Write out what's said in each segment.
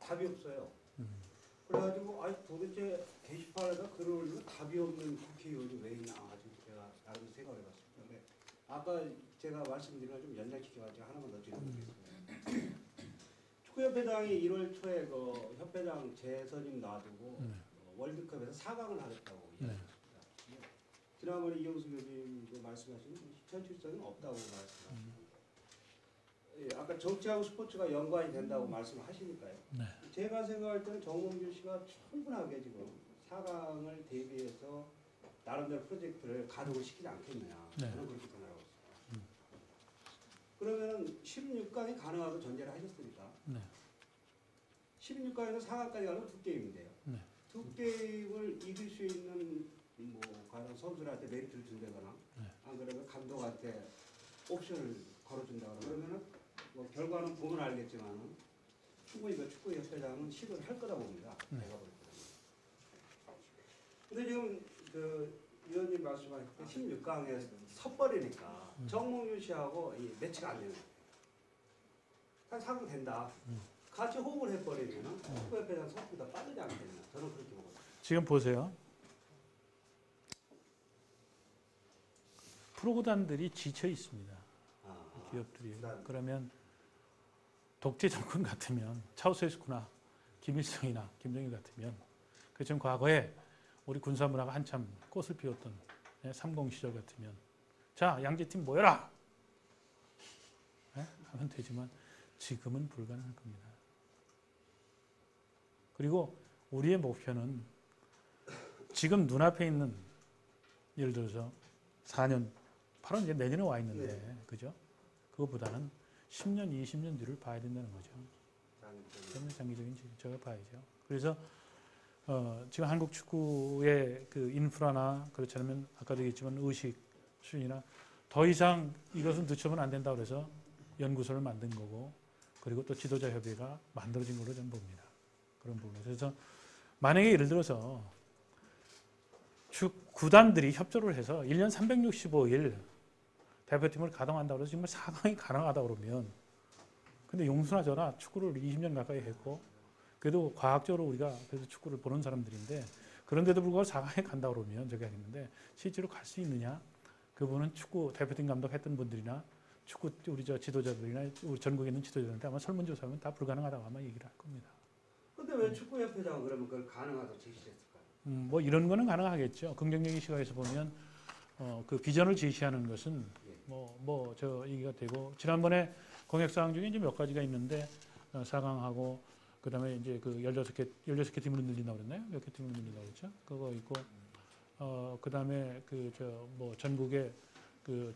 답이 없어요. 그래가지고 도대체 게시판에다 글을 올리면 답이 없는 국회의원이 왜 있나 지금 제가 나름 생각을 해봤습니다. 근데 아까 제가 말씀드린 걸 좀 연장시켜가지고 하나만 더 드려보겠습니다. 축구협회장이 1월 초에 그 협회장 재선임 놔두고 월드컵에서 4강을 하겠다고 이야기했습니다. 지난번에 이영수 교수님 말씀하신 현실성은 없다고 말씀하셨습니다. 예, 아까 정치하고 스포츠가 연관이 된다고 말씀하시니까요. 네. 제가 생각할 때는 정몽준 씨가 충분하게 지금 4강을 대비해서 나름대로 프로젝트를 가동을 시키지 않겠느냐. 네. 저는 그렇게 생각하고 있습니다. 그러면 16강이 가능하고 전제를 하셨으니까 네. 16강에서 4강까지 가면 두 게임인데요. 네. 두 게임을 이길 수 있는 뭐 과연 선수들한테 메리트를 준다거나 네. 안 그러면 감독한테 옵션을 걸어준다거나 그러면은 뭐 결과는 보면 알겠지만 충분히 그 축구협회장은 시도를 할 거다 봅니다. 네. 제가 볼 때는. 근데 지금 그 위원님 말씀하신 16강에 섣버리니까 정몽준 씨하고 이 매치가 안 되는 거예요. 한 4강 된다. 같이 호흡을 해버리면 축구협회장 성격이 더 빠르지 않겠나. 저는 그렇게 보거든요. 지금 보세요. 프로구단들이 지쳐 있습니다. 기업들이. 그러면 독재 정권 같으면 차우세스쿠나 김일성이나 김정일 같으면 그 지금 과거에 우리 군사문화가 한참 꽃을 피웠던 30 시절 같으면 자 양재팀 모여라 하면 되지만 지금은 불가능할 겁니다. 그리고 우리의 목표는 지금 눈앞에 있는 예를 들어서 4년 바로 이제 내년에 와 있는데 그죠? 그것보다는 10년, 20년 뒤를 봐야 된다는 거죠. 장기적인 지적을 봐야죠. 그래서 지금 한국 축구의 그 인프라나 그렇지 않으면 아까도 얘기했지만 의식 수준이나 더 이상 이것은 늦추면 안 된다고 그래서 연구소를 만든 거고 그리고 또 지도자 협의회가 만들어진 걸로 저는 봅니다. 그런 부분에서. 그래서 만약에 예를 들어서 구단들이 협조를 해서 1년 365일 대표팀을 가동한다고 해서 정말 4강이 가능하다고 그러면 근데 용수나 저나 축구를 20년 가까이 했고 그래도 과학적으로 우리가 그래도 축구를 보는 사람들인데 그런데도 불구하고 4강에 간다고 그러면 저기 하겠는데 실제로 갈 수 있느냐 그분은 축구 대표팀 감독했던 분들이나 축구 우리 저 지도자들이나 우리 전국에 있는 지도자들한테 아마 설문조사하면 다 불가능하다고 아마 얘기를 할 겁니다. 근데 왜 축구협회장은 그러면 그걸 가능하다고 제시했을까요? 뭐 이런 거는 가능하겠죠. 긍정적인 시각에서 보면 그 비전을 제시하는 것은 저 얘기가 되고 지난번에 공약사항 중에 이제 몇 가지가 있는데 4강하고 그다음에 이제 그 16개 팀으로 늘린다고 그랬나요? 몇 개 팀으로 늘린다고 그랬죠? 그거 있고 그다음에 전국에 그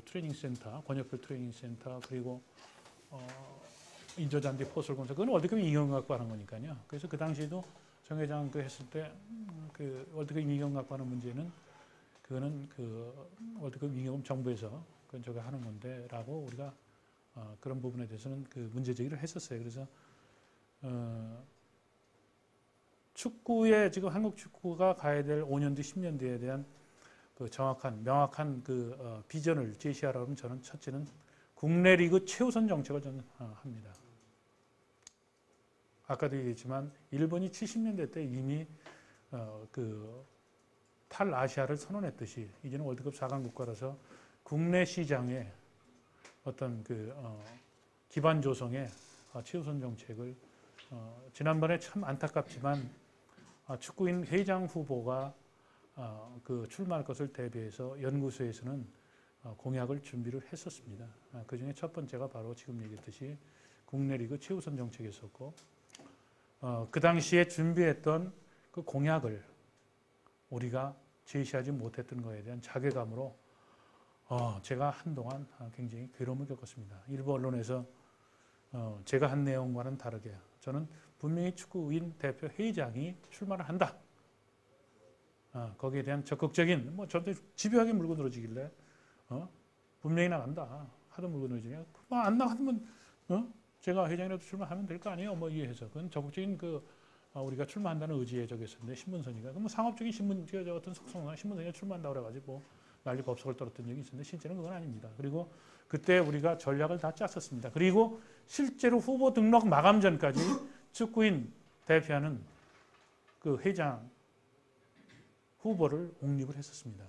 트레이닝 센터, 권역별 트레이닝 센터 그리고 인조잔디 포설 공사 그건 월드컵 임의경 갖고 하는 거니까요. 그래서 그 당시에도 정 회장 그 했을 때 그 월드컵 임의경 갖고 하는 문제는 그거는 그 월드컵 임의경 정부에서 그건 저거 하는 건데라고 우리가 그런 부분에 대해서는 그 문제 제기를 했었어요. 그래서 축구에 지금 한국 축구가 가야 될 5년 뒤, 10년 뒤에 대한 그 정확한 명확한 그 비전을 제시하라면 저는 첫째는 국내 리그 최우선 정책을 저는 합니다. 아까도 얘기했지만 일본이 70년대 때 이미 그 탈아시아를 선언했듯이 이제는 월드컵 4강 국가라서 국내 시장에 어떤 그 기반 조성의 최우선 정책을 지난번에 참 안타깝지만 축구인 회장 후보가 그 출마할 것을 대비해서 연구소에서는 공약을 준비를 했었습니다. 그 중에 첫 번째가 바로 지금 얘기했듯이 국내 리그 최우선 정책이었었고 그 당시에 준비했던 그 공약을 우리가 제시하지 못했던 것에 대한 자괴감으로 제가 한동안 굉장히 괴로움을 겪었습니다. 일부 언론에서 제가 한 내용과는 다르게 저는 분명히 축구인 대표 회장이 출마를 한다. 거기에 대한 적극적인 저한테 집요하게 물고 늘어지길래 분명히 나간다. 하도 물고 늘어지냐. 안 나가면 제가 회장이라도 출마하면 될 거 아니에요. 이해해서 그건 적극적인 우리가 출마한다는 의지에 적었었는데 신문선이가 상업적인 신문 어떤 속성이나 신문선이가 출마한다고 그래가지고 난리 법석을 떨었던 적이 있었는데 실제는 그건 아닙니다. 그리고 그때 우리가 전략을 다 짰었습니다. 그리고 실제로 후보 등록 마감 전까지 축구인 대표하는 그 회장 후보를 옹립을 했었습니다.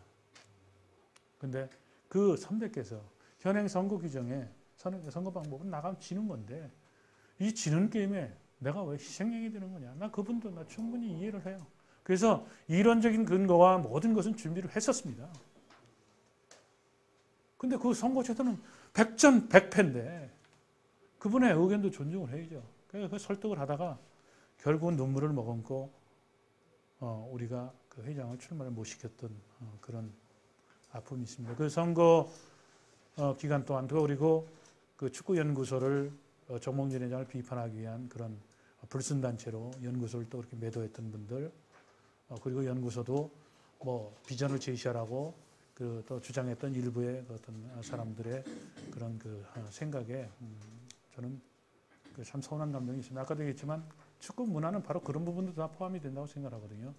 근데 그 선배께서 현행 선거 규정에 선거 방법은 나가면 지는 건데 이 지는 게임에 내가 왜 희생양이 되는 거냐. 나 그분도 나 충분히 이해를 해요. 그래서 이론적인 근거와 모든 것은 준비를 했었습니다. 근데 그 선거제도는 백전백패인데 그분의 의견도 존중을 해야죠. 그래서 그 설득을 하다가 결국은 눈물을 머금고 우리가 그 회장을 출마를 못 시켰던 그런 아픔이 있습니다. 그 선거 기간 동안 그리고 그 축구연구소를 정몽준 회장을 비판하기 위한 그런 불순단체로 연구소를 또 그렇게 매도했던 분들 그리고 연구소도 뭐 비전을 제시하라고 그 또 주장했던 일부의 어떤 사람들의 그런 그 생각에 저는 그 참 서운한 감정이 있습니다. 아까도 얘기했지만 축구 문화는 바로 그런 부분도 다 포함이 된다고 생각하거든요.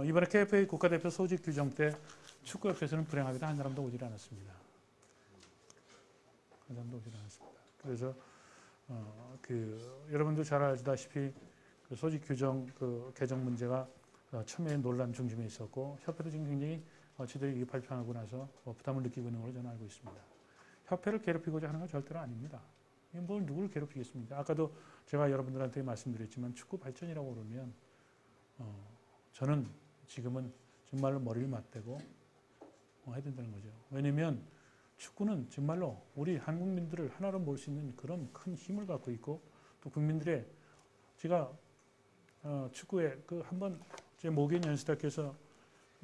이번에 KFA 국가대표 소집 규정 때 축구협회에서는 불행하게도 한 사람도 오질 않았습니다. 한 사람도 오질 않았습니다. 그래서 여러분도 잘 알다시피 그 소집 규정 그 개정 문제가 첨예의 논란 중심에 있었고 협회도 지금 굉장히 저희들이 발표하고 나서 부담을 느끼고 있는 걸로 저는 알고 있습니다. 협회를 괴롭히고자 하는 건 절대로 아닙니다. 뭘 누구를 괴롭히겠습니까? 아까도 제가 여러분들한테 말씀드렸지만 축구 발전이라고 그러면 저는 지금은 정말로 머리를 맞대고 해야 된다는 거죠. 왜냐하면 축구는 정말로 우리 한국민들을 하나로 모을 수 있는 그런 큰 힘을 갖고 있고 또 국민들의 제가 축구에 그 한번 제 모기인 연수대학교에서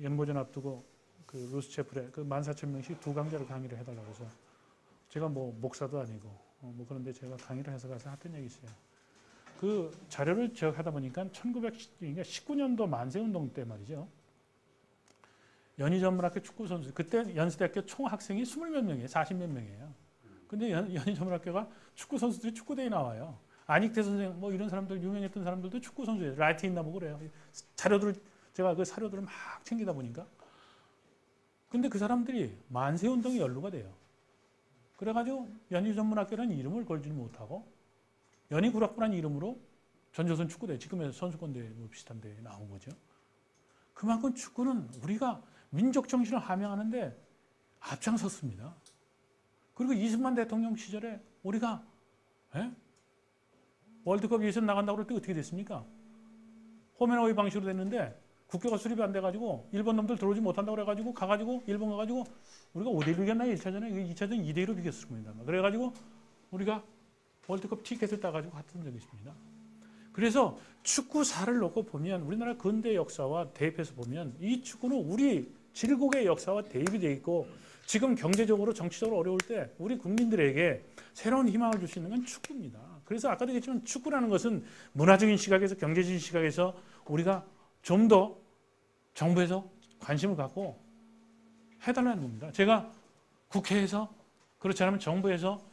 연보전 앞두고 그 루스체플에 그 14,000명씩 두 강좌를 강의를 해달라고 해서 제가 뭐 목사도 아니고 뭐 그런데 제가 강의를 해서 가서 했던 얘기 있어요. 그 자료를 제가 하다 보니까 19년도 만세운동 때 말이죠. 연희전문학교 축구 선수 그때 연수대학교 총 학생이 20몇 명이에요. 40몇 명이에요. 근데 연희전문학교가 축구 선수들이 축구대회 나와요. 안익태 선생 뭐 이런 사람들 유명했던 사람들도 축구 선수예요. 라이트 있나 보고 그래요. 자료들을 제가 그 사료들을 막 챙기다 보니까 근데 그 사람들이 만세운동에 연루가 돼요. 그래가지고 연희전문학교라는 이름을 걸지는 못하고 연희구락부라는 이름으로 전조선 축구대회 지금의 선수권대회 뭐 비슷한 대회에 나온 거죠. 그만큼 축구는 우리가 민족 정신을 함양하는데 앞장섰습니다. 그리고 이승만 대통령 시절에 우리가 월드컵 예선 나간다고 그럴 때 어떻게 됐습니까? 홈앤어웨이 방식으로 됐는데 국교가 수립이 안 돼가지고 일본 놈들 들어오지 못한다고 그래가지고 가가지고 일본 가가지고 우리가 5대1 비겼나요? 1차전에 2차전 2대1로 비겼습니다. 그래가지고 우리가 월드컵 티켓을 따가지고 갔던 적이 있습니다. 그래서 축구사를 놓고 보면 우리나라 근대 역사와 대입해서 보면 이 축구는 우리 질곡의 역사와 대입이 되어 있고 지금 경제적으로 정치적으로 어려울 때 우리 국민들에게 새로운 희망을 줄 수 있는 건 축구입니다. 그래서 아까도 얘기했지만 축구라는 것은 문화적인 시각에서 경제적인 시각에서 우리가 좀 더 정부에서 관심을 갖고 해달라는 겁니다. 제가 국회에서 그렇지 않으면 정부에서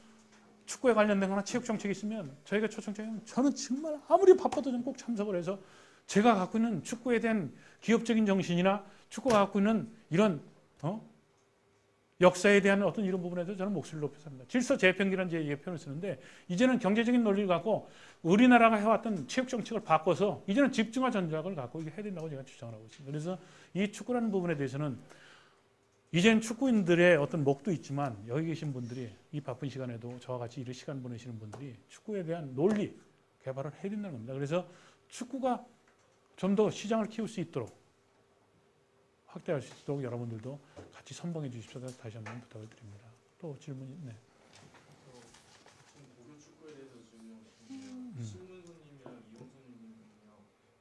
축구에 관련된 거나 체육 정책이 있으면 저희가 초청장이면 저는 정말 아무리 바빠도 저는 꼭 참석을 해서 제가 갖고 있는 축구에 대한 기업적인 정신이나 축구가 갖고 있는 이런 역사에 대한 어떤 이런 부분에 대해서 저는 목소리를 높여서 합니다. 질서 재평기라는 제 표현을 쓰는데 이제는 경제적인 논리를 갖고 우리나라가 해왔던 체육 정책을 바꿔서 이제는 집중화 전략을 갖고 이게 해야 된다고 제가 주장을 하고 있습니다. 그래서 이 축구라는 부분에 대해서는 이제는 축구인들의 어떤 목도 있지만 여기 계신 분들이 이 바쁜 시간에도 저와 같이 이런 시간 보내시는 분들이 축구에 대한 논리 개발을 해야 된다는 겁니다. 그래서 축구가 좀 더 시장을 키울 수 있도록 확대할 수 있도록 여러분들도 같이 선봉해 주십시오. 다시 한번 부탁을 드립니다. 또 질문이 있네. 지금 고교 축구에 대해서 신문소님이랑 이용소님이랑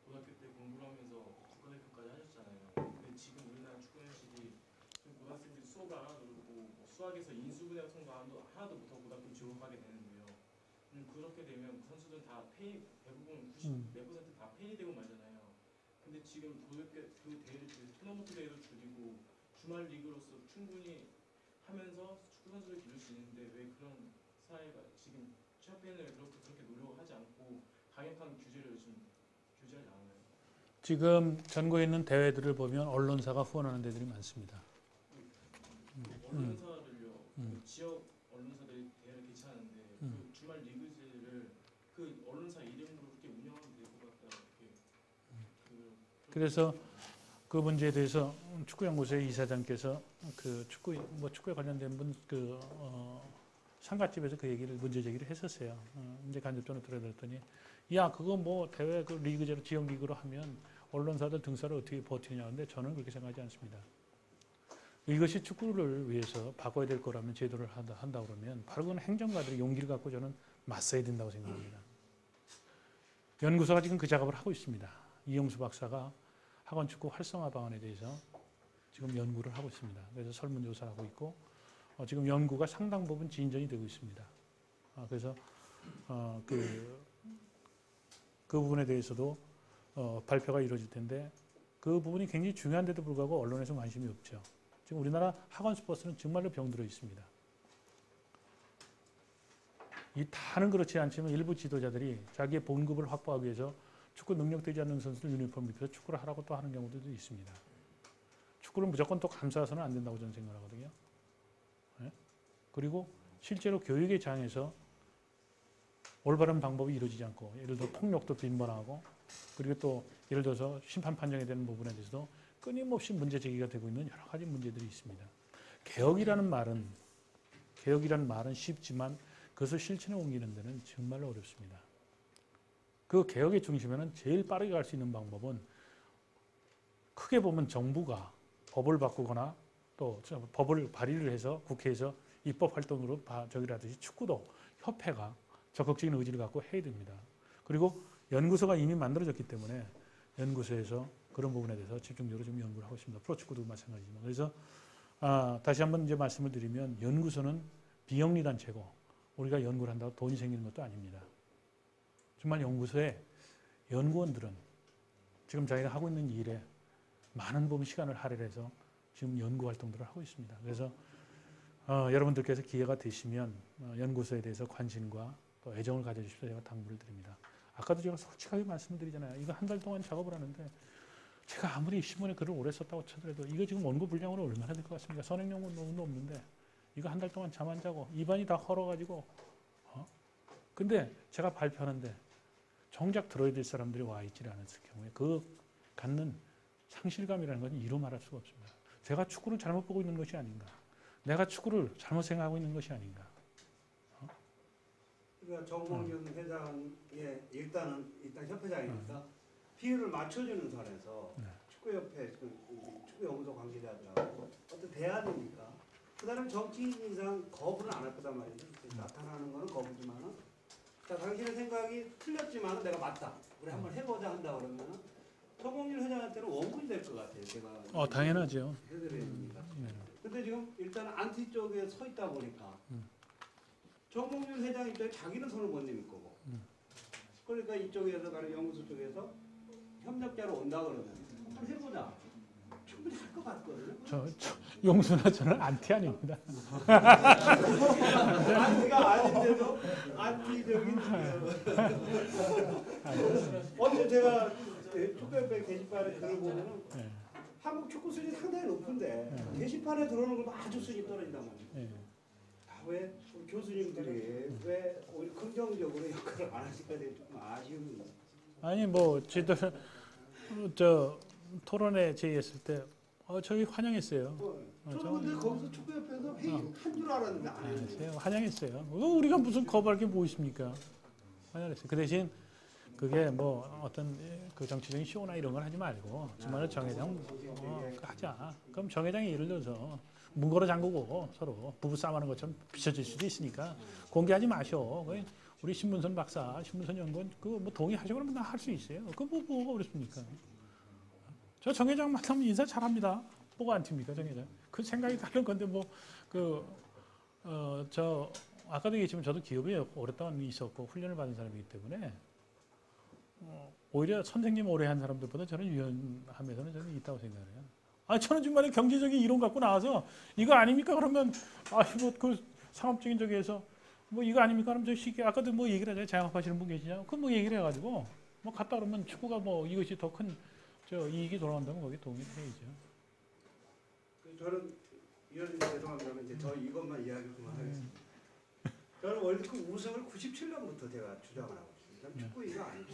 고등학교 때 공부를 하면서 국가대표까지 하셨잖아요. 근데 지금 우리나라 축구 현실이 지금 고등학생들이 수업을 안 하도 그렇고 수학에서 인수분해 같은 거 하나도 못하고 고등학교 졸업하게 되는데요. 그렇게 되면 선수들은 다 대부분 90% 다 폐인이 되고 말잖아요. 근데 지금 그 대회를 토너먼트 대회도 줄이고 주말 리그로서 충분히 하면서 축구 선수를 기를 수 있는데 왜 그런 사회가 지금 취업회는 그렇게 노력하지 않고 강력한 규제를 좀 규제하지 않아요? 지금 전국에 있는 대회들을 보면 언론사가 후원하는 데들이 많습니다. 언론사를요. 그 지역 언론사들이 대략 괜찮은데 그 주말 리그제를 그 언론사 이름으로 그렇게 운영하면 될 것 같다. 이렇게 그래서 그 문제에 대해서 축구연구소의 이사장께서 그 축구에 관련된 상가집에서 그 얘기를 문제 제기를 했었어요. 이제 간접적으로 들어들었더니 야 그거 뭐 대회 그 리그제로 지역 리그로 하면 언론사들 등사를 어떻게 버티냐 근데 저는 그렇게 생각하지 않습니다. 이것이 축구를 위해서 바꿔야 될 거라면 제도를 한다 그러면 바로 그건 행정가들이 용기를 갖고 저는 맞서야 된다고 생각합니다. 연구소가 지금 그 작업을 하고 있습니다. 이용수 박사가 학원 축구 활성화 방안에 대해서 지금 연구를 하고 있습니다. 그래서 설문조사를 하고 있고 지금 연구가 상당 부분 진전이 되고 있습니다. 그래서 그 부분에 대해서도 발표가 이루어질 텐데 그 부분이 굉장히 중요한데도 불구하고 언론에서 관심이 없죠. 지금 우리나라 학원 스포츠는 정말로 병들어 있습니다. 이 다는 그렇지 않지만 일부 지도자들이 자기의 본급을 확보하기 위해서 축구 능력되지 않는 선수들 유니폼 입혀서 축구를 하라고 또 하는 경우들도 있습니다. 축구를 무조건 또 감싸서는 안 된다고 저는 생각하거든요. 네? 그리고 실제로 교육의 장에서 올바른 방법이 이루어지지 않고 예를 들어 폭력도 빈번하고 그리고 또 예를 들어서 심판 판정에 대한 부분에 대해서도 끊임없이 문제 제기가 되고 있는 여러 가지 문제들이 있습니다. 개혁이라는 말은 쉽지만 그것을 실천에 옮기는 데는 정말로 어렵습니다. 그 개혁의 중심에는 제일 빠르게 갈 수 있는 방법은 크게 보면 정부가 법을 바꾸거나 또 법을 발의를 해서 국회에서 입법 활동으로 저기를 하듯이 축구도 협회가 적극적인 의지를 갖고 해야 됩니다. 그리고 연구소가 이미 만들어졌기 때문에 연구소에서 그런 부분에 대해서 집중적으로 좀 연구를 하고 있습니다. 프로축구도 마찬가지지만. 그래서 다시 한번 이제 말씀을 드리면 연구소는 비영리 단체고 우리가 연구를 한다고 돈이 생기는 것도 아닙니다. 정말 연구소에 연구원들은 지금 자기가 하고 있는 일에 많은 부분 시간을 할애해서 지금 연구 활동들을 하고 있습니다. 그래서 여러분들께서 기회가 되시면 연구소에 대해서 관심과 또 애정을 가져주십시오. 제가 당부를 드립니다. 아까도 제가 솔직하게 말씀드리잖아요. 이거 한 달 동안 작업을 하는데 제가 아무리 신문에 글을 오래 썼다고 쳐도 이거 지금 원고 분량으로 얼마나 될 것 같습니까? 선행용은 너무 없는데 이거 한 달 동안 잠 안 자고 입안이 다 헐어가지고 근데 제가 발표하는데 정작 들어야 될 사람들이 와 있지 않았을 경우에 그 갖는 상실감이라는 것은 이루 말할 수가 없습니다. 제가 축구를 잘못 보고 있는 것이 아닌가. 내가 축구를 잘못 생각하고 있는 것이 아닌가. 그러니까 정몽준 회장이 일단 협회장이니까 비율을 맞춰주는 선에서 축구협회 축구연구소 관계자들하고 어떤 대안이니까 그 다음에 정치인 이상 거부는 안 할 거단 말이죠. 나타나는 거는 거부지만은 자 당신의 생각이 틀렸지만은 내가 맞다. 우리 한번 해보자 한다 그러면은 정몽준 회장한테는 원군이 될 것 같아요. 제가 당연하죠. 해드려야 됩니다. 근데 지금 일단 안티 쪽에 서 있다 보니까 정몽준 회장 입장에 자기는 손을 못 내밀 거고 그러니까 이쪽에서 가는 연구소 쪽에서 협력자로 온다 그러면 한번 해보자. 충분히 할 것 같거든요. 용수나 저는 안티 아닙니다. 안티가 아닌데도 안티적인 어제 제가 축구협회 게시판에 글을 보면은 한국 축구 수준이 상당히 높은데 게시판에 들어오는 건 아주 수준이 떨어진단 말이에요. 왜 교수님들이 왜 오히려 긍정적으로 역할을 안 하실까 조금 아쉬움이 아니 토론회 제의했을 때 저희 환영했어요. 저는 근데 거기서 축구협회에서 회의 한 줄 알았는데 안 했어요. 환영했어요. 우리가 무슨 거부할 게 뭐 있습니까? 환영했어요. 그 대신 그게 뭐 어떤 그 정치적인 쇼나 이런 걸 하지 말고 정말 정회장 하자. 그럼 정회장이 예를 들어서 문거로 잠그고 서로 부부싸움하는 것처럼 비춰질 수도 있으니까 공개하지 마셔. 우리 신문선 박사, 신문선 연구원 그거 뭐 동의하시고 그러면 다 할 수 있어요. 그거 뭐가 어렵습니까? 저 정회장 만나면 인사 잘합니다. 뭐가 안 튑니까 정회장? 그 생각이 다른 건데 아까도 얘기했지만 저도 기업에 오랫동안 있었고 훈련을 받은 사람이기 때문에 오히려 선생님 오래 한 사람들보다 저는 유연함에서는 저는 있다고 생각해요. 저는 정말 경제적인 이론 갖고 나와서 이거 아닙니까? 그러면 그 상업적인 저기에서 이거 아닙니까? 그럼 저 쉽게 아까도 얘기를 하잖아요. 자영업하시는 분 계시냐? 그럼 얘기를 해가지고 갔다 오면 축구가 이것이 더 큰 이익이 돌아온다면 거기에 동의를 해야죠. 저는 위원님 죄송합니다. 이제 저 이것만 이야기 그만하겠습니다. 저는 월드컵 우승을 97년부터 제가 주장을 하고 있습니다. 축구인가 아니고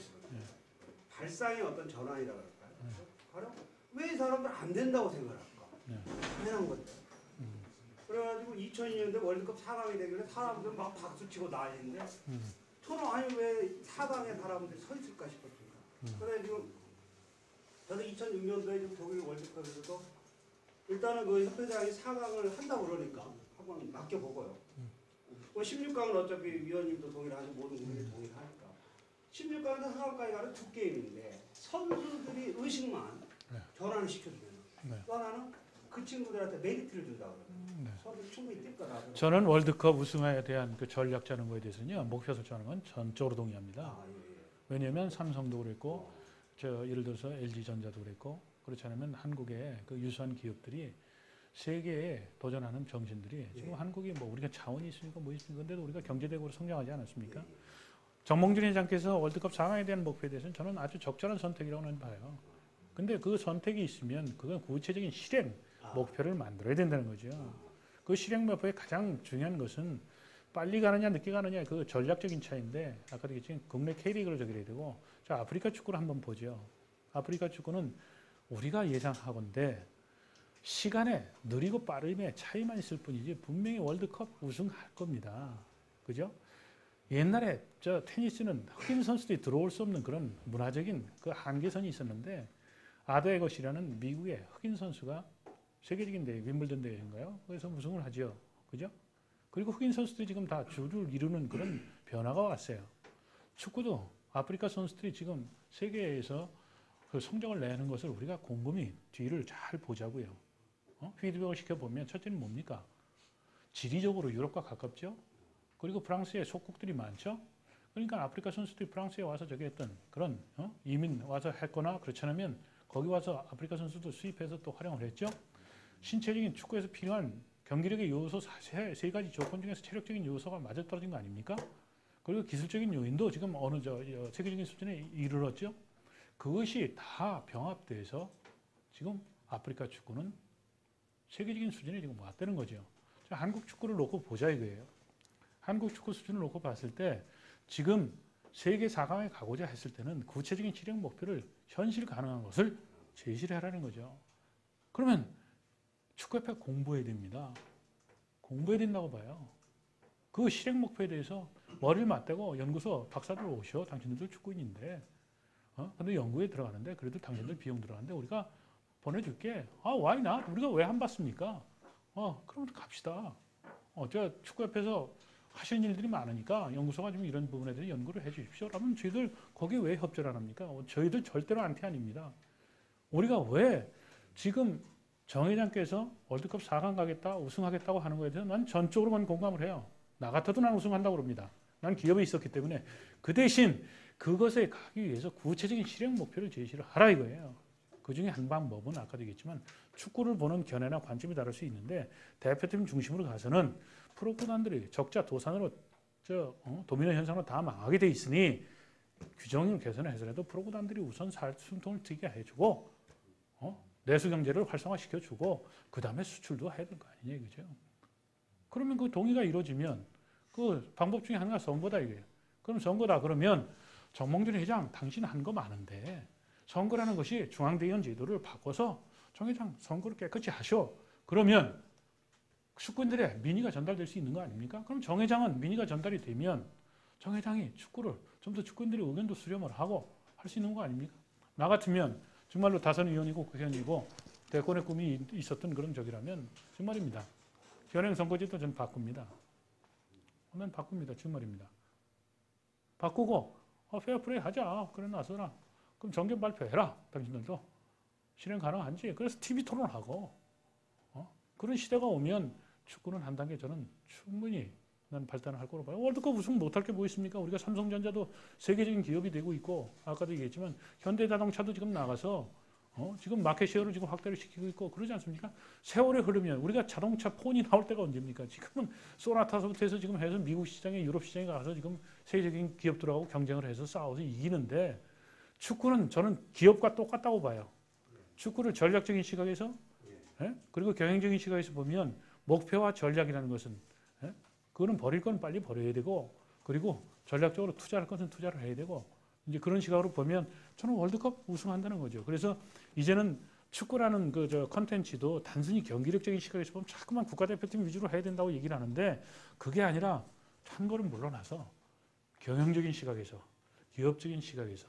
발상의 어떤 전환이라고 할까요? 바로 왜 이 사람들 안 된다고 생각할까? 당연한 건데. 그래가지고 2002년대 월드컵 4강이 되길래 사람들 막 박수치고 난리인데 저는 아니 왜 4강에 사람들이 서 있을까 싶었습니다. 그래 지금 저는 2006년도에 지금 독일 월드컵에서도 일단은 그 협회장이 4강을 한다고 그러니까 한번 맡겨보고요. 16강은 어차피 위원님도 동일하고 모든 국민이 동일하니까 16강에서 4강까지 가는 두 게임인데 선수들이 의식만 전환을 시켜주면 또 하나는 그 친구들한테 메리트를 준다고 그러거든요. 선수 충분히 뛸 거다. 저는 월드컵 우승에 대한 그 전략 짜는 거에 대해서는요. 목표 설정하는 건 전적으로 동의합니다. 왜냐하면 삼성도 그랬고 예를 들어서 LG전자도 그랬고 그렇지 않으면 한국의 그 유수한 기업들이 세계에 도전하는 정신들이 지금 한국이 뭐 우리가 자원이 있으니까 뭐 있으니까 근데도 우리가 경제대국으로 성장하지 않았습니까? 정몽준 회장께서 월드컵 4강에 대한 목표에 대해서는 저는 아주 적절한 선택이라고 봐요. 근데 그 선택이 있으면 그건 구체적인 실행 목표를 만들어야 된다는 거죠. 그 실행 목표의 가장 중요한 것은 빨리 가느냐 늦게 가느냐 그 전략적인 차이인데 아까도 얘기했지만 국내 K리그를 저기 해야 되고 자 아프리카 축구를 한번 보죠. 아프리카 축구는 우리가 예상하건대 시간에 느리고 빠름의 차이만 있을 뿐이지 분명히 월드컵 우승할 겁니다. 그죠? 옛날에 저 테니스는 흑인 선수들이 들어올 수 없는 그런 문화적인 그 한계선이 있었는데 아더에것이라는 미국의 흑인 선수가 세계적인 대회, 윈블던 대회인가요? 거기서 우승을 하죠. 그죠? 그리고 흑인 선수들이 지금 다 주를 이루는 그런 변화가 왔어요. 축구도 아프리카 선수들이 지금 세계에서 그 성적을 내는 것을 우리가 곰곰이 뒤를 잘 보자고요. 피드백을 시켜보면 첫째는 뭡니까? 지리적으로 유럽과 가깝죠. 그리고 프랑스에 속국들이 많죠. 그러니까 아프리카 선수들이 프랑스에 와서 저기 했던 그런 이민 와서 했거나 그렇지 않으면 거기 와서 아프리카 선수도 수입해서 또 활용을 했죠. 신체적인 축구에서 필요한 경기력의 요소 세 가지 조건 중에서 체력적인 요소가 맞아떨어진 거 아닙니까? 그리고 기술적인 요인도 지금 어느 세계적인 수준에 이르렀죠. 그것이 다 병합돼서 지금 아프리카 축구는 세계적인 수준에 지금 왔다는 거죠. 자, 한국 축구를 놓고 보자 이거예요. 한국 축구 수준을 놓고 봤을 때 지금 세계 4강에 가고자 했을 때는 구체적인 실행 목표를 현실 가능한 것을 제시를 하라는 거죠. 그러면 축구협회 공부해야 됩니다. 공부해야 된다고 봐요. 그 실행 목표에 대해서 머리를 맞대고 연구소 박사들 오셔. 당신들도 축구인인데. 근데 연구에 들어가는데 그래도 당신들 비용 들어가는데 우리가 보내줄게. why not? 우리가 왜 안 받습니까? 그럼 갑시다. 저 축구협회에서 하시는 일들이 많으니까 연구소가 좀 이런 부분에 대해서 연구를 해 주십시오. 그러면 저희들 거기에 왜 협조를 안 합니까? 저희들 절대로 안티 아닙니다. 우리가 왜 지금 정 회장께서 월드컵 4강 가겠다, 우승하겠다고 하는 거에 대해서 난 전적으로만 공감을 해요. 나 같아도 난 우승한다고 그럽니다. 난 기업에 있었기 때문에 그 대신 그것에 가기 위해서 구체적인 실행 목표를 제시를 하라 이거예요. 그중에 한 방법은 아까도 얘기했지만 축구를 보는 견해나 관점이 다를 수 있는데 대표팀 중심으로 가서는 프로구단들이 적자 도산으로 도미노 현상으로 다 망하게 돼 있으니 규정을 개선해서라도 프로구단들이 우선 숨통을 트게 해주고 내수 경제를 활성화시켜주고 그 다음에 수출도 해야 될 거 아니냐 이거죠. 그러면 그 동의가 이루어지면 그 방법 중에 하나가 선거다 이거예요. 그럼 선거다 그러면 정몽준 회장 당신 한 거 많은데 선거라는 것이 중앙대의원 제도를 바꿔서 정 회장 선거를 깨끗이 하셔. 그러면 축구인들의 민의가 전달될 수 있는 거 아닙니까? 그럼 정 회장은 민의가 전달이 되면 정 회장이 축구를 좀 더 축구인들의 의견도 수렴을 하고 할 수 있는 거 아닙니까? 나 같으면 정말로 다선 의원이고 국회의원이고 대권의 꿈이 있었던 그런 적이라면 정말입니다. 현행 선거제도 전 바꿉니다. 난 바꿉니다. 정말입니다. 바꾸고 페어플레이 하자. 그래 나서라. 그럼 정견 발표해라. 당신들도. 실행 가능한지. 그래서 TV 토론하고 그런 시대가 오면 축구는 한 단계 저는 충분히 난 발전을 할 거로 봐요. 월드컵 우승 못할 게 뭐 있습니까? 우리가 삼성전자도 세계적인 기업이 되고 있고 아까도 얘기했지만 현대자동차도 지금 나가서 지금 마켓 쉐어를 지금 확대를 시키고 있고 그러지 않습니까? 세월이 흐르면 우리가 자동차 폰이 나올 때가 언제입니까? 지금은 소나타서부터 해서 지금 해서 미국 시장에 유럽 시장에 가서 지금 세계적인 기업들하고 경쟁을 해서 싸워서 이기는데 축구는 저는 기업과 똑같다고 봐요. 축구를 전략적인 시각에서 그리고 경영적인 시각에서 보면 목표와 전략이라는 것은 예? 그거는 버릴 건 빨리 버려야 되고 그리고 전략적으로 투자할 것은 투자를 해야 되고 이제 그런 시각으로 보면 저는 월드컵 우승한다는 거죠. 그래서 이제는 축구라는 그 저 컨텐츠도 단순히 경기력적인 시각에서 보면 자꾸만 국가대표팀 위주로 해야 된다고 얘기를 하는데 그게 아니라 한 걸음 물러나서 경영적인 시각에서 기업적인 시각에서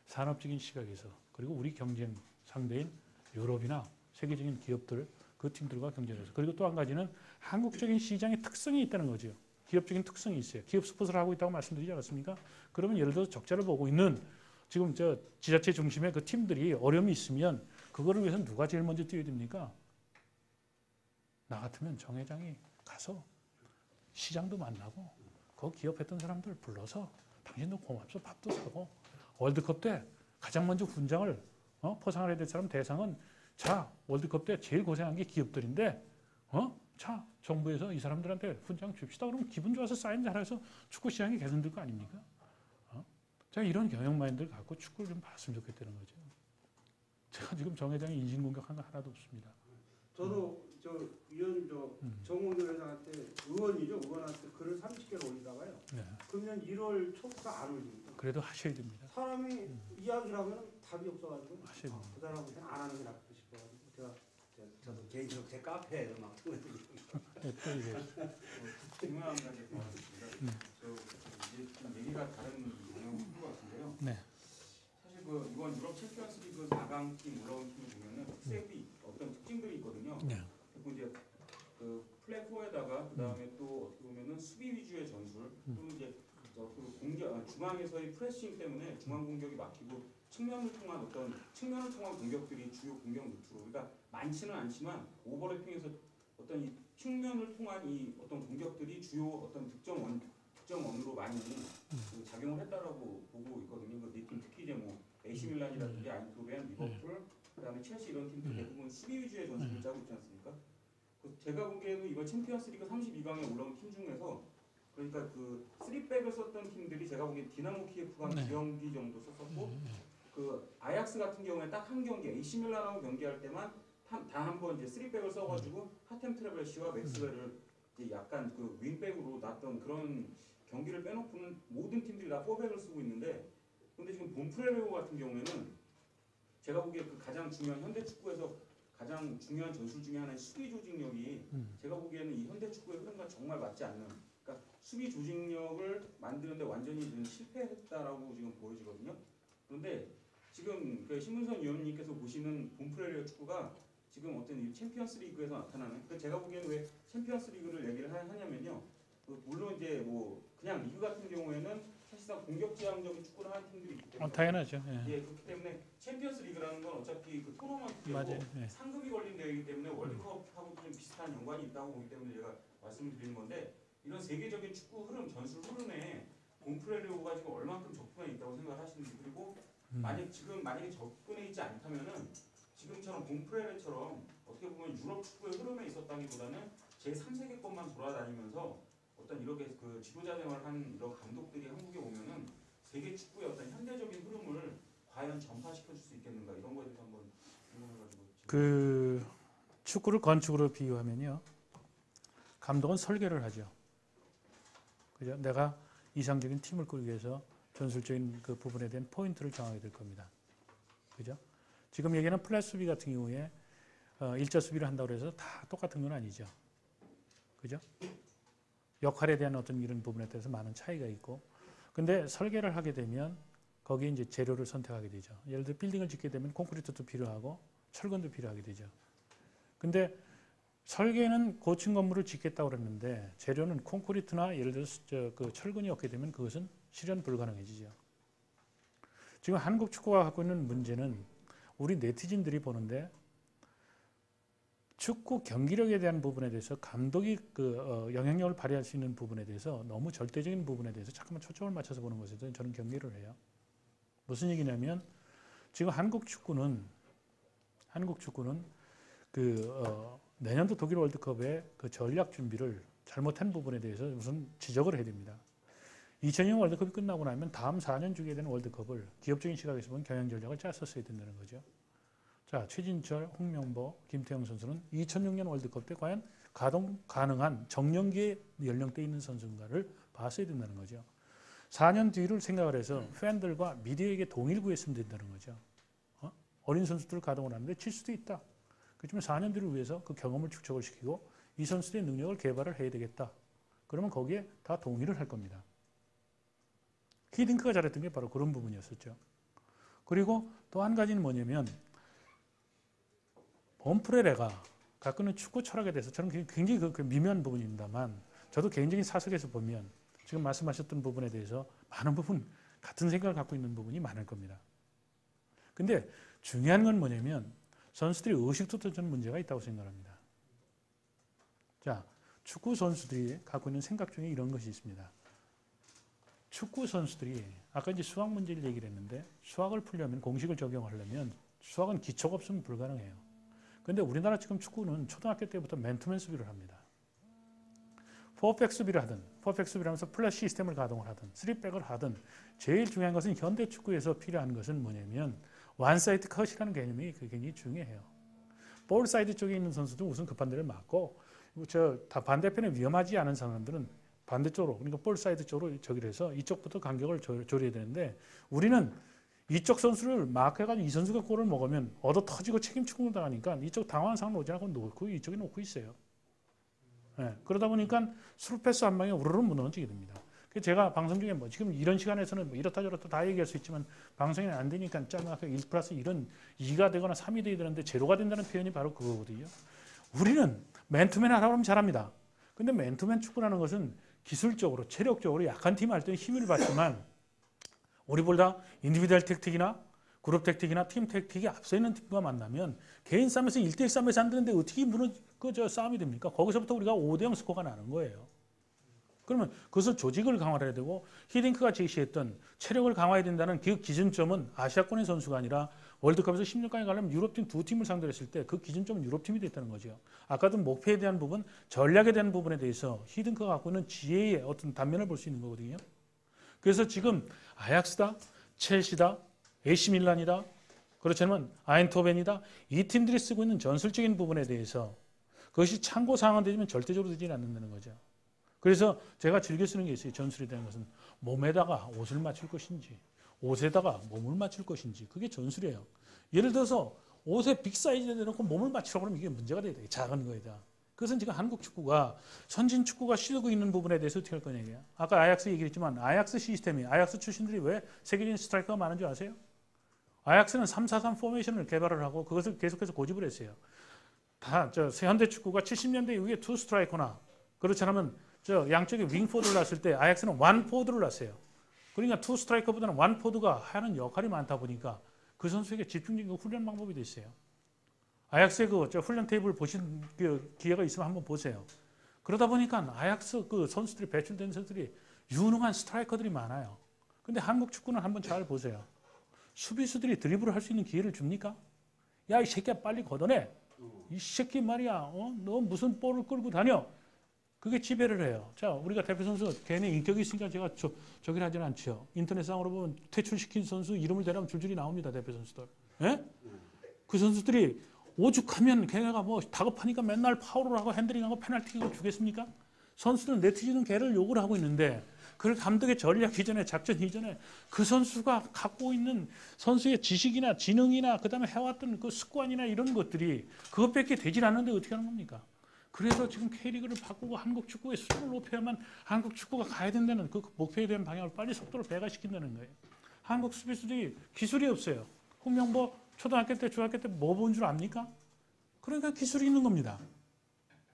산업적인 시각에서 그리고 우리 경쟁 상대인 유럽이나 세계적인 기업들 그 팀들과 경쟁해서 그리고 또 한 가지는 한국적인 시장의 특성이 있다는 거죠. 기업적인 특성이 있어요. 기업 스포츠를 하고 있다고 말씀드리지 않았습니까? 그러면 예를 들어서 적자를 보고 있는 지금 저 지자체 중심의 그 팀들이 어려움이 있으면 그거를 위해서 누가 제일 먼저 뛰어야 됩니까? 나 같으면 정 회장이 가서 시장도 만나고 그 기업했던 사람들 불러서 당신도 고맙소 밥도 사고 월드컵 때 가장 먼저 훈장을 포상을 해야 될 사람 대상은 자 월드컵 때 제일 고생한 게 기업들인데 자 정부에서 이 사람들한테 훈장 줍시다. 그러면 기분 좋아서 사인 잘해서 축구 시장이 개선될 거 아닙니까? 제가 이런 경영 마인드를 갖고 축구를 좀 봤으면 좋겠다는 거죠. 제가 지금 정 회장이 인신공격한 거 하나도 없습니다. 저도 저 위원 정홍근 회장한테 의원이죠. 의원한테 글을 30개를 올리다가요. 네. 그러면 1월 초부터 안 올립니다. 그래도 하셔야 됩니다. 사람이 이야기를 하면 답이 없어가지고 하셔야 됩니다. 그 사람한테 안 하는 게 낫다 싶어가지고 저도 개인적으로 제 카페에서 막 보내드리고 네, 또 이제 질문 한 가지 더 하겠습니다. 저 이제 좀 얘기가 다른 방향으로 것 같은데요. 네. 사실 그 이번 유럽 챔피언스리그 4강 팀 올라온 팀을 보면은 셋이 어떤 특징들이 있거든요. 네. 그리고 이제 그 플랫포에다가 그 다음에 또 어떻게 보면은 수비 위주의 전술 또 이제 그 공격 중앙에서의 프레싱 때문에 중앙 공격이 막히고 측면을 통한 공격들이 주요 공격 루트로 그러니까 많지는 않지만 오버래핑에서 어떤 이 측면을 통한 이 어떤 공격들이 주요 어떤 득점원으로 많이 그 작용을 했다라고 보고 있거든요. 그 팀 특히 이제 뭐 AC 밀란이라든지 아인토벤, 리버풀, 그다음에 첼시 이런 팀들 대부분 수비 위주의 전술을 짜고 있지 않습니까? 제가 보기에는 이번 챔피언스리그 32강에 올라온 팀 중에서 그러니까 그 3백을 썼던 팀들이 제가 보기엔 디나모 키예프가 한 2경기 정도 썼었고 그 아약스 같은 경우에 딱 한 경기 AC 밀란하고 경기할 때만 단 한 번 이제 3백을 써가지고 하템 트래벨시와 맥스웰을 이제 약간 그 윙백으로 놨던 그런 경기를 빼놓고는 모든 팀들이 다 4백을 쓰고 있는데 근데 지금 본프레레오 같은 경우에는 제가 보기에 그 가장 중요한 현대 축구에서 가장 중요한 전술 중에 하나의 수비 조직력이 제가 보기에는 이 현대 축구의 흐름과 정말 맞지 않는 그러니까 수비 조직력을 만드는데 완전히 지금 실패했다라고 지금 보여지거든요. 그런데 지금 그 신문선 위원님께서 보시는 본프레레오 축구가 지금 어떤 이 챔피언스 리그에서 나타나는 그러니까 제가 보기에는 왜 챔피언스 리그를 얘기를 하냐면요. 물론 이제 뭐 그냥 리그 같은 경우에는 사실상 공격 지향적인 축구를 하는 팀들이 있기 때문에 당연하죠. 예, 그렇기 때문에 챔피언스 리그라는 건 어차피 그 토너먼트고 맞아요. 예. 상금이 걸린 대회이기 때문에 월드컵하고도 좀 비슷한 연관이 있다고 보기 때문에 제가 말씀을 드리는 건데 이런 세계적인 축구 흐름, 전술 흐름에 본프레레오가 지금 얼만큼 접근해 있다고 생각하시는지 그리고 만약에 접근해 있지 않다면은 지금처럼 본프레레처럼 어떻게 보면 유럽 축구의 흐름에 있었다기보다는 제3세계권만 돌아다니면서 어떤 이렇게 그 지도자 생활을 한 이런 감독들이 한국에 오면은 세계 축구의 어떤 현대적인 흐름을 과연 전파시켜 줄 수 있겠는가 이런 거에 대해서 한번 궁금해가지고 그 축구를 건축으로 비유하면요. 감독은 설계를 하죠. 그죠? 내가 이상적인 팀을 꾸리기 위해서 전술적인 그 부분에 대한 포인트를 정하게 될 겁니다. 그죠? 지금 얘기하는 플랫 수비 같은 경우에 일자 수비를 한다고 해서 다 똑같은 건 아니죠. 그죠? 역할에 대한 어떤 이런 부분에 대해서 많은 차이가 있고 근데 설계를 하게 되면 거기에 이제 재료를 선택하게 되죠. 예를 들어 빌딩을 짓게 되면 콘크리트도 필요하고 철근도 필요하게 되죠. 근데 설계는 고층 건물을 짓겠다고 그랬는데 재료는 콘크리트나 예를 들어서 그 철근이 없게 되면 그것은 실현 불가능해지죠. 지금 한국 축구가 갖고 있는 문제는 우리 네티즌들이 보는데 축구 경기력에 대한 부분에 대해서 감독이 그 영향력을 발휘할 수 있는 부분에 대해서 너무 절대적인 부분에 대해서 자꾸만 초점을 맞춰서 보는 것에 대해서 저는 경계를 해요. 무슨 얘기냐면 지금 한국 축구는 내년도 독일 월드컵의 그 전략 준비를 잘못한 부분에 대해서 우선 지적을 해야 됩니다. 2002년 월드컵이 끝나고 나면 다음 4년 주게 되는 월드컵을 기업적인 시각에서 보면 경영 전략을 짰었어야 된다는 거죠. 자, 최진철, 홍명보, 김태형 선수는 2006년 월드컵 때 과연 가동 가능한 정년기에 연령대 있는 선수인가를 봤어야 된다는 거죠. 4년 뒤를 생각을 해서 팬들과 미디어에게 동의를 구했으면 된다는 거죠. 어린 선수들을 가동을 하는데 칠 수도 있다. 그렇지만 4년 뒤를 위해서 그 경험을 축적을 시키고 이 선수들의 능력을 개발을 해야 되겠다. 그러면 거기에 다 동의를 할 겁니다. 히딩크가 잘했던 게 바로 그런 부분이었었죠. 그리고 또 한 가지는 뭐냐면 범프레레가 갖고 있는 축구 철학에 대해서 저는 굉장히 그 미묘한 부분입니다만 저도 개인적인 사석에서 보면 지금 말씀하셨던 부분에 대해서 많은 부분 같은 생각을 갖고 있는 부분이 많을 겁니다. 근데 중요한 건 뭐냐면 선수들이 의식부터 저는 문제가 있다고 생각합니다. 자, 축구 선수들이 갖고 있는 생각 중에 이런 것이 있습니다. 축구 선수들이 아까 이제 수학 문제를 얘기를 했는데 수학을 풀려면 공식을 적용하려면 수학은 기초가 없으면 불가능해요. 그런데 우리나라 지금 축구는 초등학교 때부터 맨투맨 수비를 합니다. 4백 수비를 하든 4백 수비를 하면서 플래시 시스템을 가동을 하든 3백을 하든 제일 중요한 것은 현대 축구에서 필요한 것은 뭐냐면 원사이드 컷이라는 개념이 굉장히 중요해요. 볼 사이드 쪽에 있는 선수들은 우선 급한 데를 막고 다 반대편에 위험하지 않은 사람들은 반대쪽으로 그러니까 볼 사이드 쪽으로 저기를 해서 이쪽부터 간격을 조려야 되는데 우리는 이쪽 선수를 마크해가지고 이 선수가 골을 먹으면 얻어 터지고 책임 추궁을 당하니까 이쪽 당황한 상황을 오지 않고 놓고 이쪽에 놓고 있어요. 네, 그러다 보니까 스루패스 한 방에 우르르 무너지게 됩니다. 제가 방송 중에 뭐 지금 이런 시간에서는 뭐 이렇다 저렇다 다 얘기할 수 있지만 방송이 안 되니까 짤막하게 1 플러스 1은 2가 되거나 3이 돼야 되는데 제로가 된다는 표현이 바로 그거거든요. 우리는 맨투맨 하라고 하면 잘합니다. 근데 맨투맨 축구라는 것은 기술적으로 체력적으로 약한 팀 할 때는 힘을 받지만 우리보다 인디비dual 택틱이나 그룹 택틱이나 팀 택틱이 앞서 있는 팀과 만나면 개인 싸움에서 1대1 싸움에서 안 되는데 어떻게 싸움이 됩니까? 거기서부터 우리가 5대0 스코어가 나는 거예요. 그러면 그것을 조직을 강화를 해야 되고 히딩크가 제시했던 체력을 강화해야 된다는 그 기준점은 아시아권의 선수가 아니라 월드컵에서 16강에 가려면 유럽팀 두 팀을 상대로 했을 때 그 기준점은 유럽팀이 됐다는 거죠. 아까도 목표에 대한 부분, 전략에 대한 부분에 대해서 히딩크가 갖고 있는 지혜의 어떤 단면을 볼 수 있는 거거든요. 그래서 지금 아약스다, 첼시다, AC 밀란이다, 그렇지 않으면 아인토벤이다 이 팀들이 쓰고 있는 전술적인 부분에 대해서 그것이 참고 사항은 되지만 절대적으로 되지 않는다는 거죠. 그래서 제가 즐겨 쓰는 게 있어요. 전술에 대한 것은 몸에다가 옷을 맞출 것인지 옷에다가 몸을 맞출 것인지 그게 전술이에요. 예를 들어서 옷에 빅사이즈에 대놓고 몸을 맞추라고 하면 이게 문제가 돼요. 작은 거에다. 그것은 지금 한국 축구가 선진 축구가 쉬고 있는 부분에 대해서 어떻게 할 거냐고요. 아까 아약스 얘기했지만 아약스 시스템이 아약스 출신들이 왜 세계적인 스트라이커가 많은 줄 아세요? 아약스는 3-4-3 포메이션을 개발을 하고 그것을 계속해서 고집을 했어요. 현대 축구가 70년대 이후에 투 스트라이커나 그렇지 않으면 양쪽에 윙포드를 놨을 때 아약스는 원포드를 놨어요. 그러니까 투 스트라이커보다는 원포드가 하는 역할이 많다 보니까 그 선수에게 집중적인 훈련 방법이 돼 있어요. 아약스의 훈련 테이블 보신 기회가 있으면 한번 보세요. 그러다 보니까 아약스 선수들이 배출된 선수들이 유능한 스트라이커들이 많아요. 근데 한국 축구는 한번 잘 보세요. 수비수들이 드리블을 할 수 있는 기회를 줍니까? 야, 이 새끼야 빨리 걷어내. 이 새끼 말이야. 너 무슨 볼을 끌고 다녀. 그게 지배를 해요. 자, 우리가 대표 선수 걔네 인격이 있으니까 제가 저기를 하진 않죠. 인터넷상으로 보면 퇴출시킨 선수 이름을 대라면 줄줄이 나옵니다. 대표 선수들. 예? 그 선수들이 오죽하면 걔네가 뭐 다급하니까 맨날 파울을 하고 핸들링하고 페널티를 주겠습니까? 선수들은 네티즌은 걔를 욕을 하고 있는데 그걸 감독의 전략 이전에 작전 이전에 그 선수가 갖고 있는 선수의 지식이나 지능이나 그다음에 해왔던 그 습관이나 이런 것들이 그것밖에 되질 않는데 어떻게 하는 겁니까? 그래서 지금 K리그를 바꾸고 한국 축구의 수준을 높여야만 한국 축구가 가야 된다는 그 목표에 대한 방향을 빨리 속도를 배가시킨다는 거예요. 한국 수비수들이 기술이 없어요. 홍명보 초등학교 때 중학교 때 뭐 본 줄 압니까? 그러니까 기술이 있는 겁니다.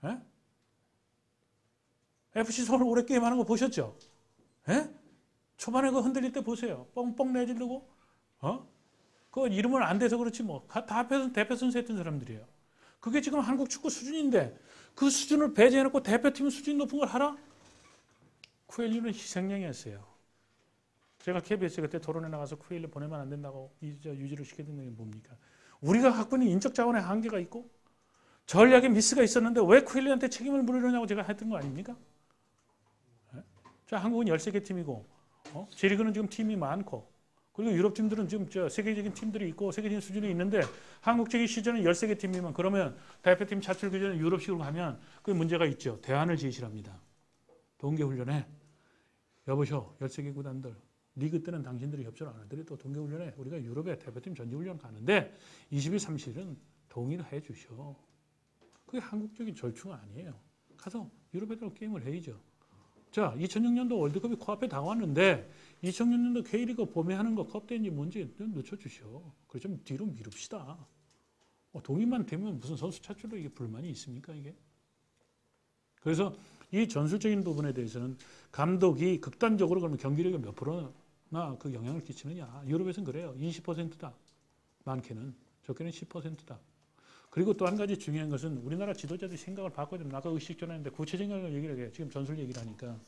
에? FC 서울 올해 게임하는 거 보셨죠? 에? 초반에 그 흔들릴 때 보세요. 뻥뻥 내지르고 그 이름은 안 돼서 그렇지 뭐 다 대표 선수 했던 사람들이에요. 그게 지금 한국 축구 수준인데 그 수준을 배제해놓고 대표팀 수준 높은 걸 하라? 쿠엘리는 희생양이었어요. 제가 KBS 그때 토론에 나가서 쿠엘리 보내면 안 된다고 유지를 시켜야 된다는 게 뭡니까? 우리가 갖고 있는 인적 자원의 한계가 있고 전략의 미스가 있었는데 왜 쿠엘리한테 책임을 물으려냐고 제가 했던 거 아닙니까? 자, 한국은 13개 팀이고 J리그는 지금 팀이 많고 그리고 유럽 팀들은 지금 세계적인 팀들이 있고 세계적인 수준이 있는데 한국적인 시즌은 13개 팀이면 그러면 대표팀 차출 규제는 유럽식으로 가면 그 문제가 있죠. 대안을 제시합니다. 동계훈련에 여보셔 13개 구단들 리그 때는 당신들이 협조를 안 하더라도 동계훈련에 우리가 유럽에 대표팀 전지훈련 가는데 20일 30일은 동의를 해 주셔. 그게 한국적인 절충 아니에요. 가서 유럽 애들 게임을 해야죠. 자, 2006년도 월드컵이 코앞에 다가왔는데 2006년도 K리그 봄에 하는 거 컵대인지 뭔지 늦춰주시오. 그래서 좀 뒤로 미룹시다. 동의만 되면 무슨 선수 차출로 이게 불만이 있습니까 이게? 그래서 이 전술적인 부분에 대해서는 감독이 극단적으로 그러면 경기력에 몇 프로나 그 영향을 끼치느냐. 유럽에서는 그래요. 20%다. 많게는. 적게는 10%다. 그리고 또 한 가지 중요한 것은 우리나라 지도자들이 생각을 바꿔야 됩니다. 아까 의식 전했는데 구체적인 얘기를 해요. 지금 전술 얘기를 하니까.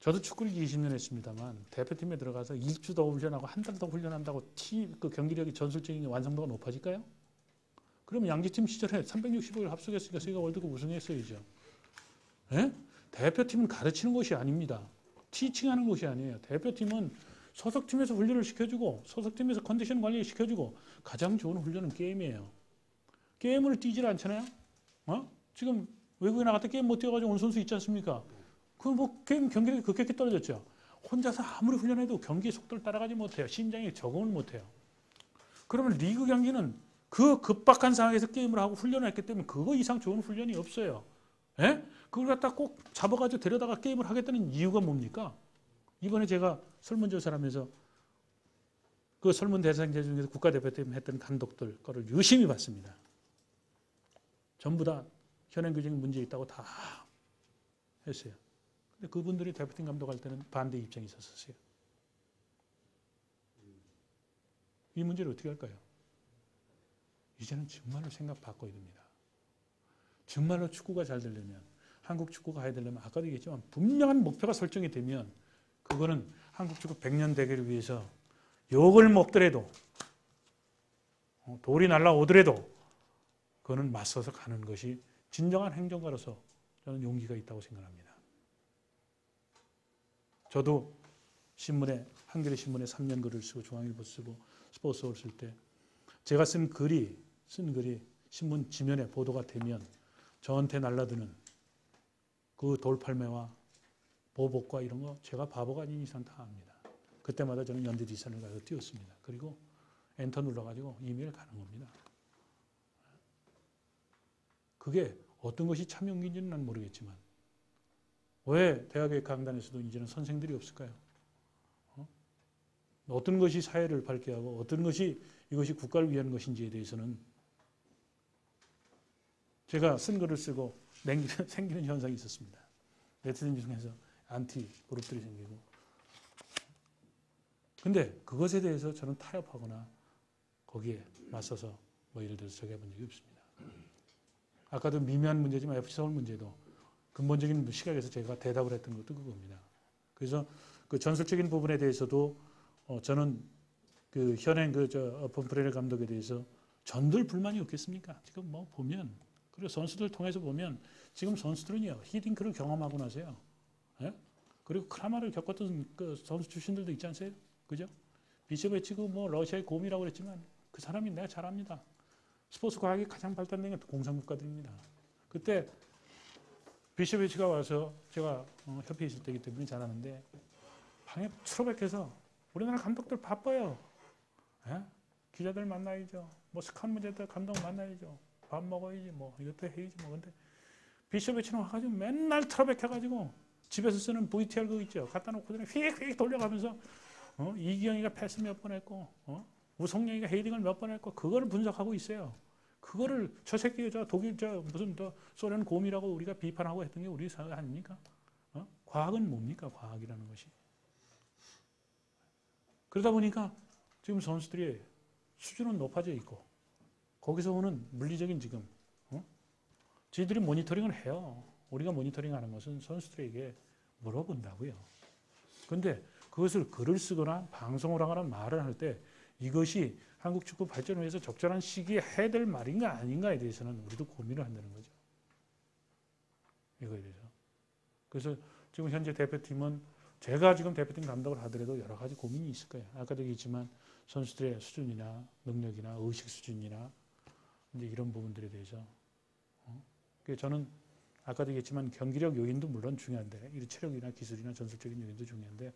저도 축구를 20년 했습니다만 대표팀에 들어가서 2주 더 훈련하고 한 달 더 훈련한다고 그 경기력이 전술적인 완성도가 높아질까요? 그러면 양지팀 시절에 365일 합숙했으니까 저희가 월드컵 우승했어야죠. 예? 대표팀은 가르치는 곳이 아닙니다. 티칭하는 곳이 아니에요. 대표팀은 소속팀에서 훈련을 시켜주고 소속팀에서 컨디션 관리 시켜주고 가장 좋은 훈련은 게임이에요. 게임을 뛰질 않잖아요. 지금 외국에 나갔다 게임 못 뛰어가지고 온 선수 있지 않습니까? 그 뭐 게임 경기력이 급격히 떨어졌죠. 혼자서 아무리 훈련해도 경기의 속도를 따라가지 못해요. 심장에 적응을 못해요. 그러면 리그 경기는 그 급박한 상황에서 게임을 하고 훈련을 했기 때문에 그거 이상 좋은 훈련이 없어요. 예? 그걸 갖다 꼭 잡아가지고 데려다가 게임을 하겠다는 이유가 뭡니까? 이번에 제가 설문조사를 하면서 그 설문 대상자 중에서 국가대표팀 했던 감독들 거를 유심히 봤습니다. 전부 다 현행 규정에 문제 있다고 다 했어요. 근데 그분들이 대표팀 감독할 때는 반대 입장이 있었어요. 이 문제를 어떻게 할까요? 이제는 정말로 생각 바꿔야 됩니다. 정말로 축구가 잘 되려면 한국 축구가 가야 되려면 아까도 얘기했지만 분명한 목표가 설정이 되면 그거는 한국 축구 100년 대계를 위해서 욕을 먹더라도 돌이 날아오더라도 그거는 맞서서 가는 것이 진정한 행정가로서 저는 용기가 있다고 생각합니다. 저도 신문에 한겨레 신문에 3년 글을 쓰고 중앙일보 쓰고 스포츠를 쓸 때 제가 쓴 글이 신문 지면에 보도가 되면 저한테 날라드는 그 돌팔매와 보복과 이런 거 제가 바보가 아닌 이상 다 압니다. 그때마다 저는 연대지선을 가서 띄웠습니다. 그리고 엔터 눌러가지고 이메일 가는 겁니다. 그게 어떤 것이 참 용기인지는 난 모르겠지만 왜 대학의 강단에서도 이제는 선생들이 없을까요? 어떤 것이 사회를 밝게 하고 어떤 것이 이것이 국가를 위한 것인지에 대해서는 제가 쓴 글을 쓰고 생기는 현상이 있었습니다. 네티즌 중에서 안티 그룹들이 생기고 근데 그것에 대해서 저는 타협하거나 거기에 맞서서 뭐 예를 들어서 저기 해본 적이 없습니다. 아까도 미묘한 문제지만 FC서울 문제도 근본적인 시각에서 제가 대답을 했던 것도 그겁니다. 그래서 그 전술적인 부분에 대해서도 저는 그 현행 폼프레르 감독에 대해서 전들 불만이 없겠습니까? 지금 뭐 보면 그리고 선수들 통해서 보면 지금 선수들은요 히딩크를 경험하고 나서요. 예? 그리고 크라마를 겪었던 그 선수 출신들도 있지 않으세요? 그죠? 비셔베치고 뭐 러시아의 곰이라고 그랬지만 그 사람이 내가 잘 압니다. 스포츠 과학이 가장 발달된 게 공산국가들입니다. 그때 비셔베치가 와서 제가 협회에 있을 때이기 때문에 잘 아는데 방에 추로백해서 우리나라 감독들 바빠요. 예? 기자들 만나야죠. 뭐 스카웃 문제들 감독 만나야죠. 밥 먹어야지 뭐 이것도 해야지 뭐. 근데 비셔베치는 와가지고 맨날 트러백해가지고 집에서 쓰는 VTR 그거 있죠. 갖다 놓고 그냥 휙휙 돌려가면서 이기영이가 패스 몇 번 했고 우성영이가 헤딩을 몇 번 했고 그거를 분석하고 있어요. 그거를 저 새끼 독일 무슨 소련 곰이라고 우리가 비판하고 했던 게 우리 사회 아닙니까? 과학은 뭡니까? 과학이라는 것이. 그러다 보니까 지금 선수들이 수준은 높아져 있고 거기서 오는 물리적인 지금 저희들이 모니터링을 해요. 우리가 모니터링하는 것은 선수들에게 물어본다고요. 그런데 그것을 글을 쓰거나 방송을 하거나 말을 할 때 이것이 한국 축구 발전을 위해서 적절한 시기에 해야 될 말인가 아닌가에 대해서는 우리도 고민을 한다는 거죠. 이거에 대해서. 그래서 지금 현재 대표팀은 제가 지금 대표팀 감독을 하더라도 여러 가지 고민이 있을 거예요. 아까도 얘기했지만 선수들의 수준이나 능력이나 의식 수준이나 이제 이런 부분들에 대해서 그래서 저는 아까도 얘기했지만 경기력 요인도 물론 중요한데 이 체력이나 기술이나 전술적인 요인도 중요한데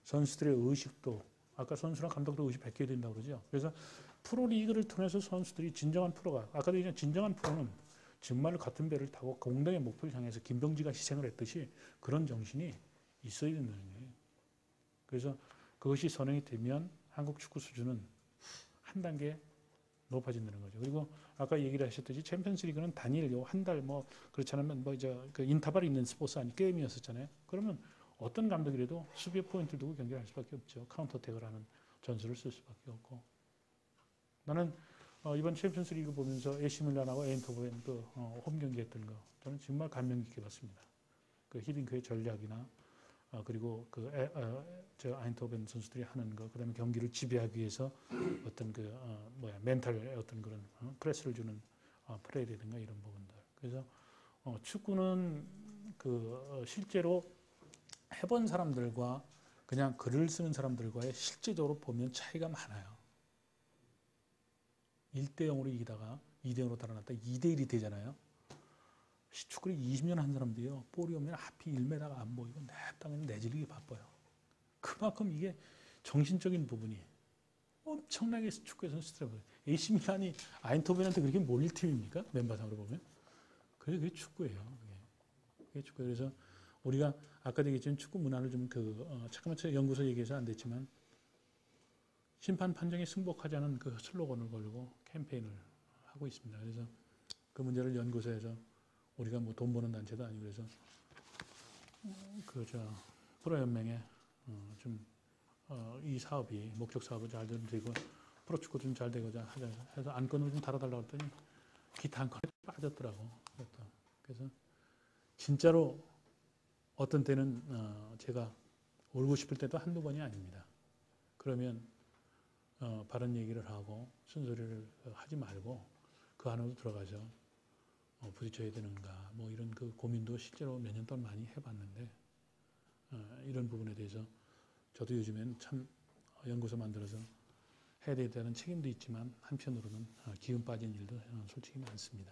선수들의 의식도 아까 선수랑 감독도 의식 바뀌어야 된다고 그러죠. 그래서 프로리그를 통해서 선수들이 진정한 프로가 아까도 얘기한 진정한 프로는 정말 같은 배를 타고 공동의 목표를 향해서 김병지가 희생을 했듯이 그런 정신이 있어야 된다는 거예요. 그래서 그것이 선행이 되면 한국 축구 수준은 한 단계 높아진다는 거죠. 그리고 아까 얘기를 하셨듯이 챔피언스리그는 단일 한 달 뭐 그렇지 않으면 뭐 이제 그 인터벌이 있는 스포츠 아니 게임이었었잖아요. 그러면 어떤 감독이라도 수비의 포인트를 두고 경기를 할 수밖에 없죠. 카운터택을 하는 전술을 쓸 수밖에 없고. 나는 이번 챔피언스리그 보면서 AC 밀란하고 에인토벤 홈 경기했던 거 저는 정말 감명 깊게 봤습니다. 그 히딩크의 전략이나 그리고 저 아인토벤 선수들이 하는 거, 그다음에 경기를 지배하기 위해서 어떤 멘탈의 어떤 그런 프레스를 주는 플레이라든가 이런 부분들. 그래서 축구는 실제로 해본 사람들과 그냥 글을 쓰는 사람들과의 실제적으로 보면 차이가 많아요. 1대0으로 이기다가 2대0으로 달아났다 2대1이 되잖아요. 축구를 20년 한 사람들이요. 볼이 오면 앞이 1m가 안 보이고 내 땅에는 내질리기 바빠요. 그만큼 이게 정신적인 부분이 엄청나게 축구에서는 스트레스. AC 밀란이 아인토벤한테 그렇게 몰릴 팀입니까? 멤버상으로 보면. 그게 축구예요. 그게 축구예요. 그래서 우리가 아까도 얘기했지만 축구 문화를 좀 잠깐만 연구소 얘기해서 안 됐지만 심판 판정에 승복하자는 그 슬로건을 걸고 캠페인을 하고 있습니다. 그래서 그 문제를 연구소에서 우리가 뭐 돈 버는 단체도 아니고 그래서 프로연맹에 좀 이 사업이 목적 사업을 잘 되고 프로축구 좀 잘 되고자 하자 해서 안건을 좀 달아달라고 했더니 기타 한 건에 빠졌더라고. 그래서 진짜로 어떤 때는 제가 울고 싶을 때도 한두 번이 아닙니다. 그러면 바른 얘기를 하고 쓴소리를 하지 말고 그 안으로 들어가서 부딪혀야 되는가 뭐 이런 그 고민도 실제로 몇 년 동안 많이 해봤는데 이런 부분에 대해서 저도 요즘엔 참 연구소 만들어서 해야 되는 책임도 있지만 한편으로는 기운 빠진 일도 솔직히 많습니다.